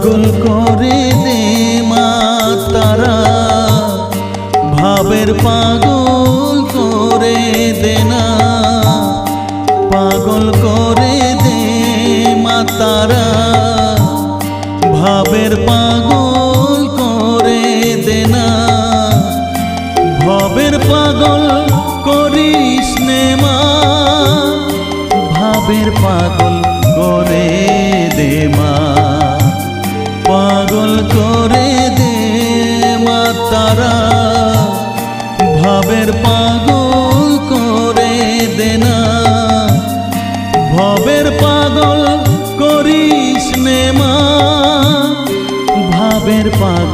পাগল করে দে মা তারা, ভাবের পাগল করে দে না, পাগল করে দে মা তারা, ভাবের পাগল করে দে না, ভাবের পাগল করিস নে মা, ভাবের পাগল করে দে মা, পাগল করে দে মা তারা, ভাবের পাগল করে দে না, ভাবের পাগল করিস নে মা, ভাবের পাগল